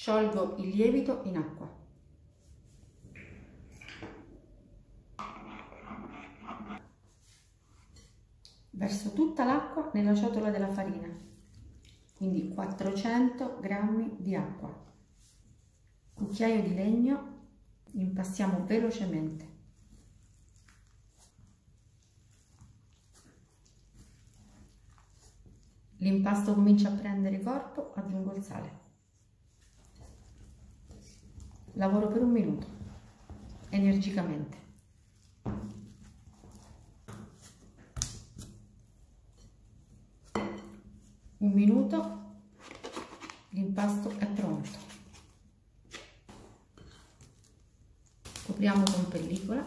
Sciolgo il lievito in acqua. Verso tutta l'acqua nella ciotola della farina, quindi 400 g di acqua. Cucchiaio di legno, impastiamo velocemente. L'impasto comincia a prendere corpo, aggiungo il sale. Lavoro per 1 minuto, energicamente. Un minuto, l'impasto è pronto. Copriamo con pellicola,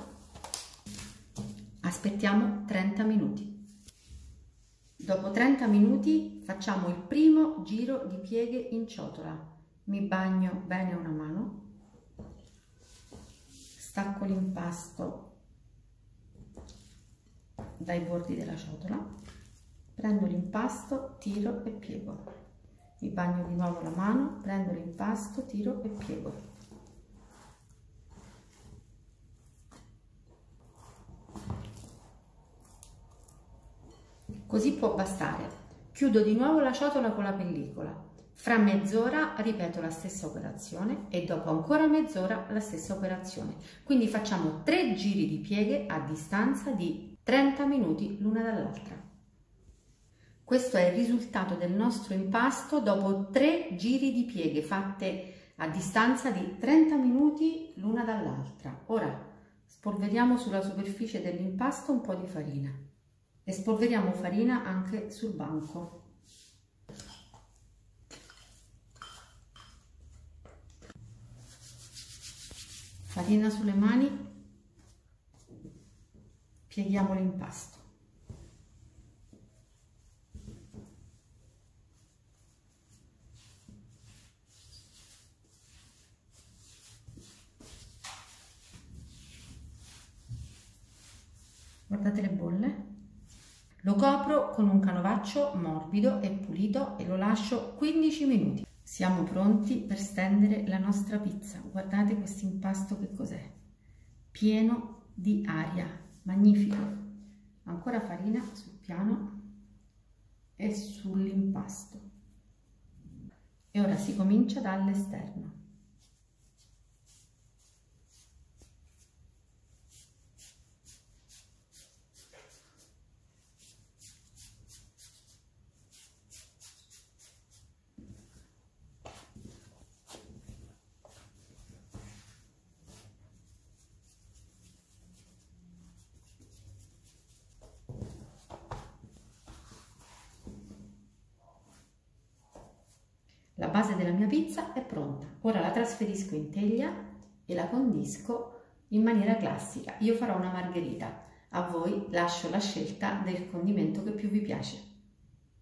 aspettiamo 30 minuti. Dopo 30 minuti facciamo il primo giro di pieghe in ciotola. Mi bagno bene una mano, stacco l'impasto dai bordi della ciotola, prendo l'impasto, tiro e piego. Mi bagno di nuovo la mano, prendo l'impasto, tiro e piego. Così può bastare. Chiudo di nuovo la ciotola con la pellicola. Fra mezz'ora ripeto la stessa operazione e dopo ancora mezz'ora la stessa operazione. Quindi facciamo 3 giri di pieghe a distanza di 30 minuti l'una dall'altra. Questo è il risultato del nostro impasto dopo 3 giri di pieghe fatte a distanza di 30 minuti l'una dall'altra. Ora spolveriamo sulla superficie dell'impasto un po' di farina e spolveriamo farina anche sul banco. Farina sulle mani, pieghiamo l'impasto. Guardate le bolle. Lo copro con un canovaccio morbido e pulito e lo lascio 15 minuti. Siamo pronti per stendere la nostra pizza. Guardate questo impasto che cos'è? Pieno di aria, magnifico. Ancora farina sul piano e sull'impasto. E ora si comincia dall'esterno. La base della mia pizza è pronta. Ora la trasferisco in teglia e la condisco in maniera classica. Io farò una margherita. A voi lascio la scelta del condimento che più vi piace.